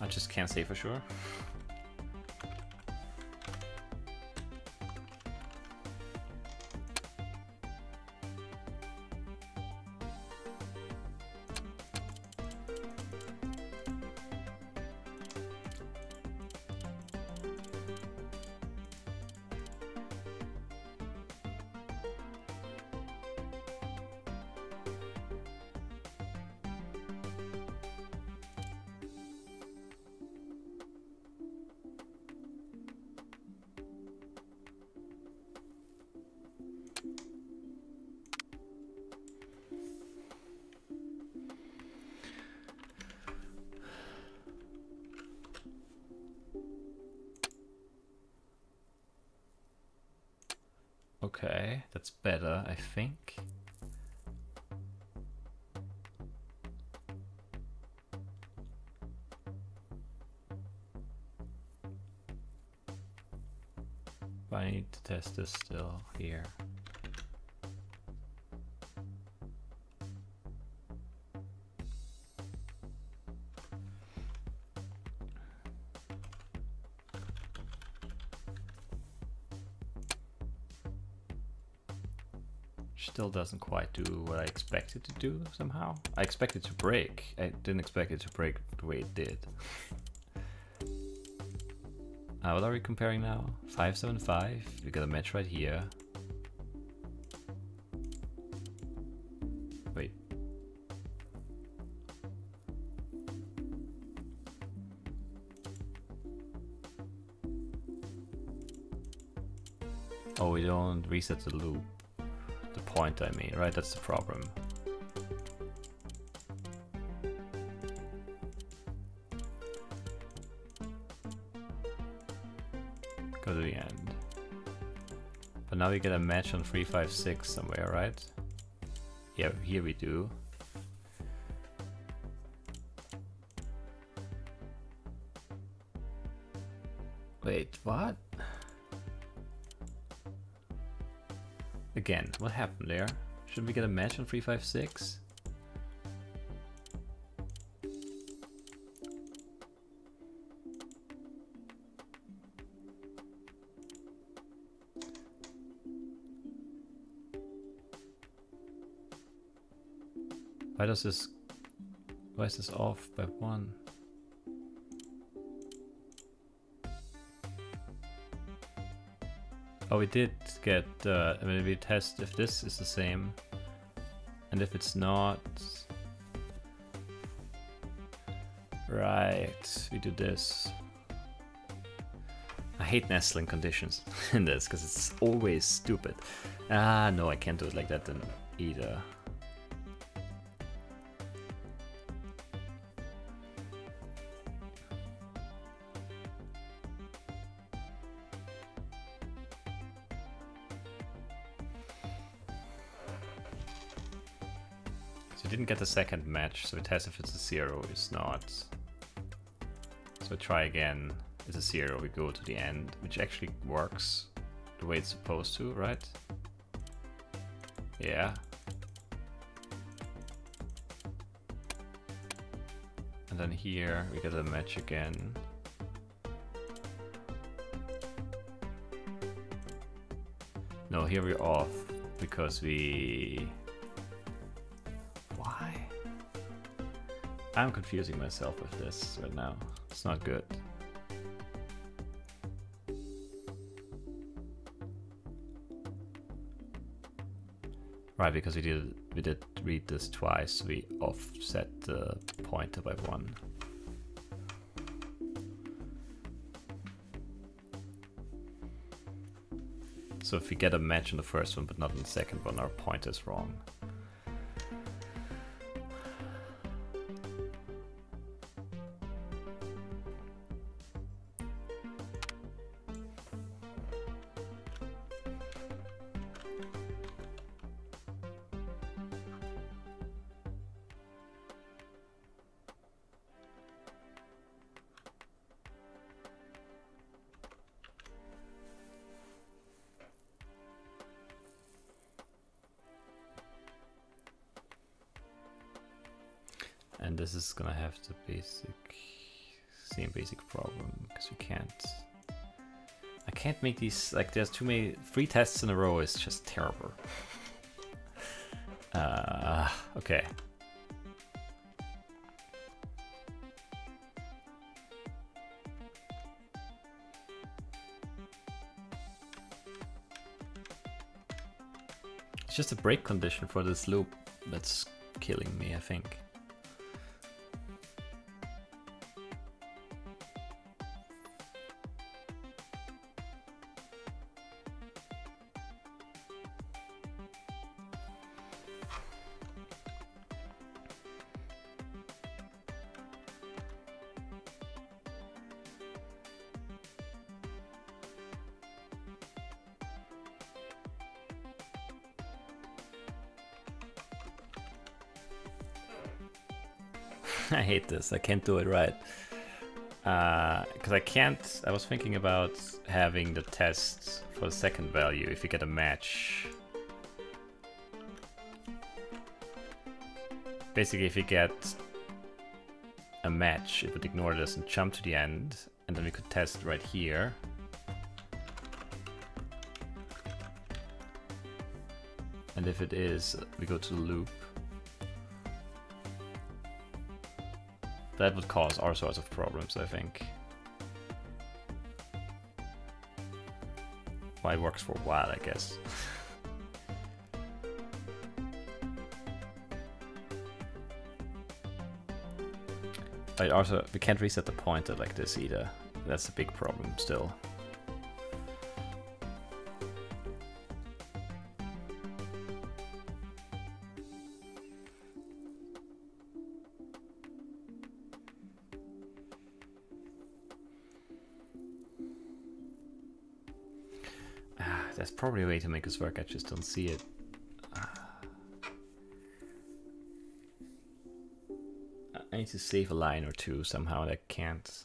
I just can't say for sure. Okay, that's better, I think. But I need to test this still here. Still doesn't quite do what I expected to do somehow. I expected to break. I didn't expect it to break the way it did. What are we comparing now? 575. We got a match right here. Wait. Oh, we don't reset the loop. The point, I mean, right? That's the problem. Go to the end. But now we get a match on 356 somewhere, right? Yeah, here we do. Wait, what? Again, what happened there? Should we get a match on 356? Why is this off by 1? Oh, we did get, I mean, we test if this is the same, and if it's not, right, we do this. I hate nestling conditions in this, because it's always stupid. Ah, no, I can't do it like that then either. So we didn't get the second match, so we test if it's a 0, it's not. So try again, it's a 0, we go to the end, which actually works the way it's supposed to, right? Yeah. And then here we get a match again. No, here we're off because we... Why? I'm confusing myself with this right now. It's not good. Right, because we did read this twice, we offset the pointer by 1. So if we get a match in the first one but not in the second one, our pointer is wrong. And this is gonna have the same basic problem, because we can't. I can't make these, like, there's too many. 3 tests in a row is just terrible. Okay. It's just a break condition for this loop that's killing me, I think. I hate this. I can't do it right. Because I can't... I was thinking about having the test for the second value if you get a match. Basically, if you get a match, it would ignore this and jump to the end, and then we could test right here. And if it is, we go to the loop. That would cause all sorts of problems, I think. Well, it works for a while, I guess. But also, we can't reset the pointer like this either. That's a big problem still. There's probably a way to make this work, I just don't see it. I need to save a line or two somehow, and I can't.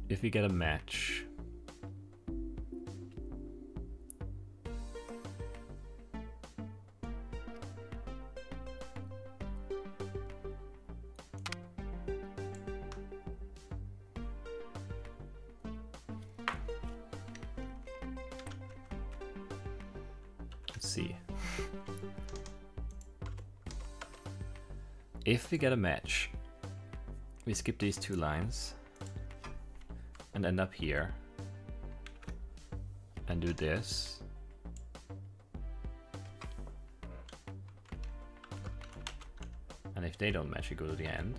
If we get a match, let's see. If we get a match, we skip these two lines and end up here and do this. And if they don't match, we go to the end.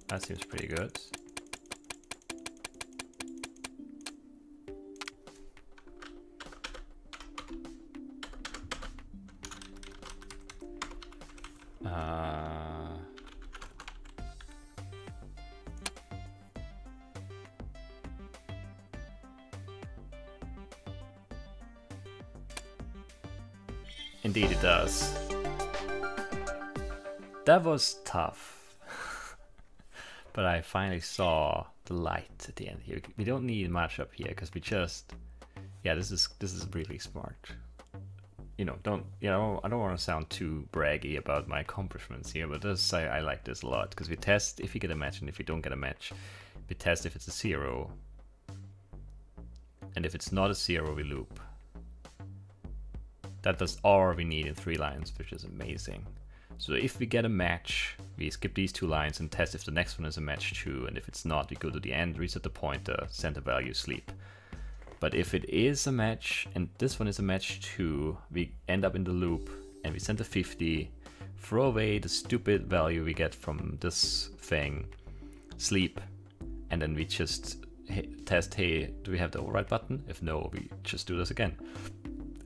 That seems pretty good. Indeed it does. That was tough. But I finally saw the light at the end here. We don't need much up here because we just, yeah, this is really smart. I don't want to sound too braggy about my accomplishments here, but this I like this a lot because we test if you get a match, and if you don't get a match, we test if it's a 0, and if it's not a 0, we loop. That does all we need in 3 lines, which is amazing. So if we get a match, we skip these 2 lines and test if the next one is a match too, and if it's not, we go to the end, reset the pointer, send the value, sleep. But if it is a match, and this one is a match too, we end up in the loop, and we send a 50, throw away the stupid value we get from this thing, sleep, and then we just test, hey, do we have the override button? If no, we just do this again.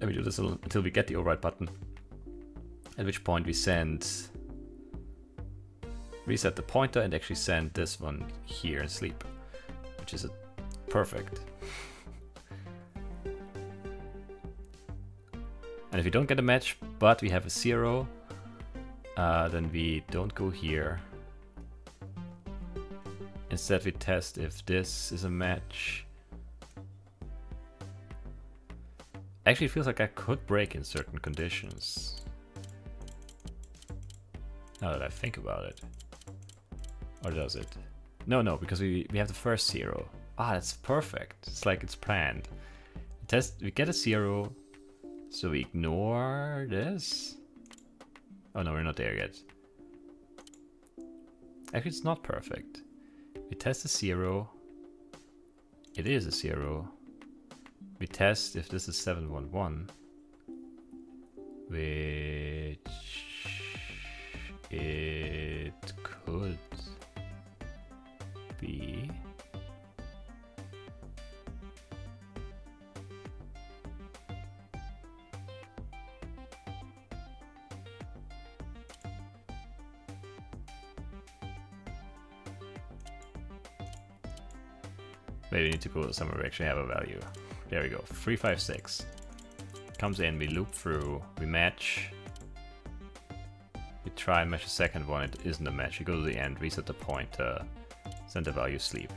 And we do this until we get the override button, at which point we reset the pointer and actually send this one here and sleep, which is perfect. And if we don't get a match, but we have a 0, then we don't go here. Instead we test if this is a match. Actually, it feels like I could break in certain conditions. Now that I think about it. Or does it? No, no, because we have the first 0. Ah, that's perfect. It's like it's planned. We get a 0, so we ignore this. Oh no, we're not there yet. Actually, it's not perfect. We test a 0. It is a 0. We test if this is 711, which it could be. Maybe we need to go somewhere we actually have a value. There we go. 356 comes in. We loop through. We match. We try and match the second one. It isn't a match. We go to the end, reset the pointer, send the value sleep.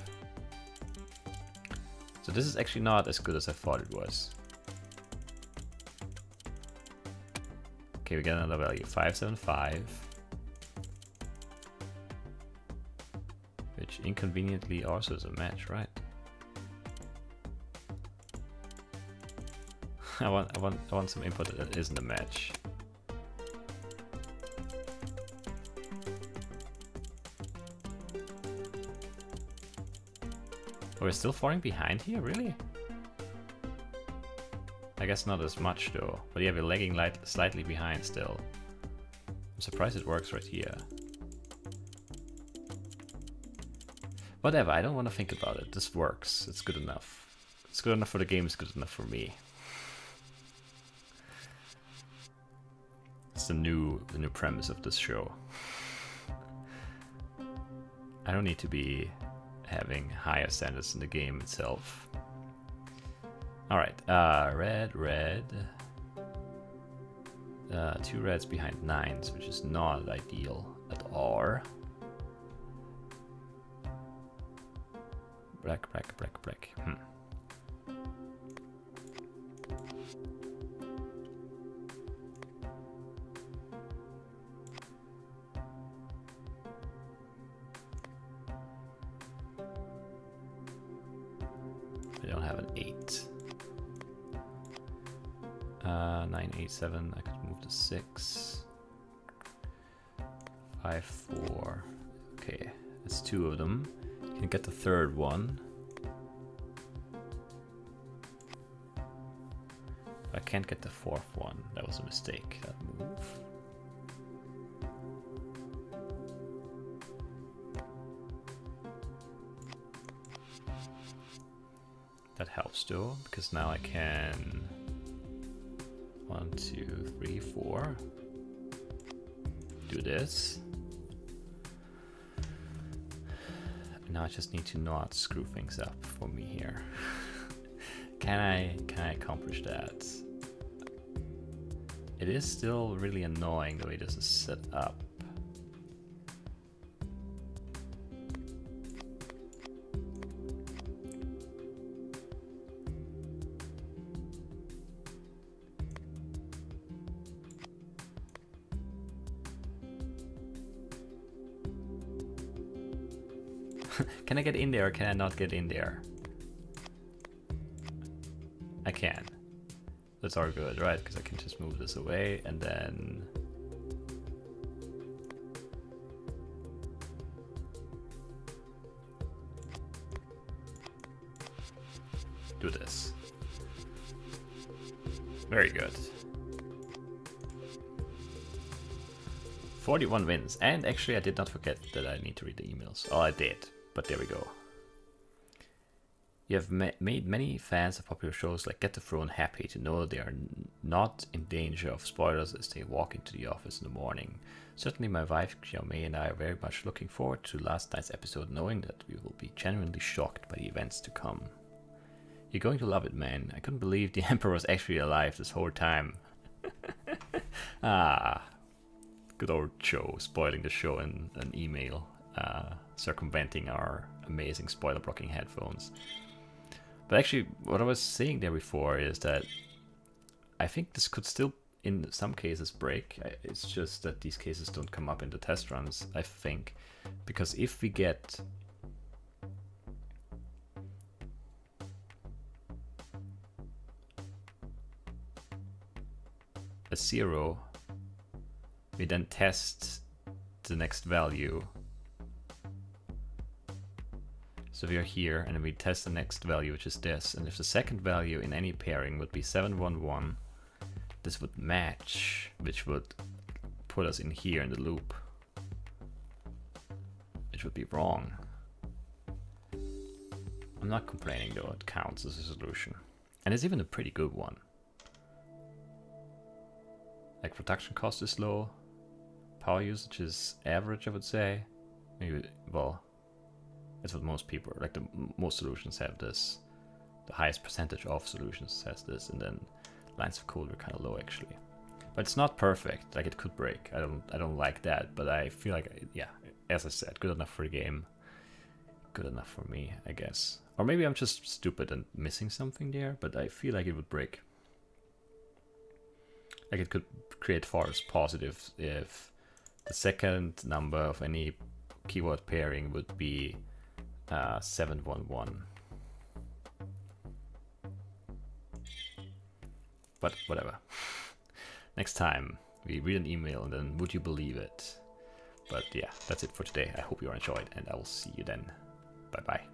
So this is actually not as good as I thought it was. Okay, we get another value. 575. Which inconveniently also is a match, right? I want some input that isn't a match. We're still falling behind here, really? I guess not as much though, but yeah, we're lagging slightly behind still. I'm surprised it works right here. Whatever, I don't want to think about it. This works. It's good enough. It's good enough for the game, it's good enough for me. It's the new premise of this show. I don't need to be having higher standards in the game itself. Alright, red. 2 reds behind 9s, which is not ideal at all. Black. I don't have an 8. 9, 8, 7. I could move to 6. 5, 4. Okay, that's 2 of them. You can get the third one. I can't get the 4th one. That was a mistake, that move. That helps though, because now I can 1, 2, 3, 4 do this. Now I just need to not screw things up for me here. Can I accomplish that? It is still really annoying the way this is set up. Can I get in there or can I not get in there? I can. That's all good, right? Because I can just move this away and then... do this. Very good. 41 wins. And actually I did not forget that I need to read the emails. Oh, I did. But there we go. You have made many fans of popular shows like Get the Throne happy to know they are not in danger of spoilers as they walk into the office in the morning. Certainly my wife Xiaomei and I are very much looking forward to last night's episode, knowing that we will be genuinely shocked by the events to come. You're going to love it, man. I couldn't believe the Emperor was actually alive this whole time. Ah, good old Joe spoiling the show in an email. Circumventing our amazing spoiler blocking headphones. But actually, what I was saying there before is that I think this could still in some cases break. It's just that these cases don't come up in the test runs, I think, because if we get a 0, we then test the next value. So we are here, and then we test the next value, which is this. And if the second value in any pairing would be 711, this would match, which would put us in here in the loop, which would be wrong. I'm not complaining though, it counts as a solution. And it's even a pretty good one. Like production cost is low, power usage is average, I would say. Maybe, well, that's what most people, like most solutions have this. The highest percentage of solutions has this, and then lines of code are kind of low actually. But it's not perfect, like it could break. I don't like that, but I feel like, yeah, as I said, good enough for the game. Good enough for me, I guess. Or maybe I'm just stupid and missing something there, but I feel like it would break. Like it could create false positives if the second number of any keyword pairing would be 711. But whatever. Next time we read an email and then would you believe it? But yeah, that's it for today. I hope you enjoyed and I will see you then. Bye bye.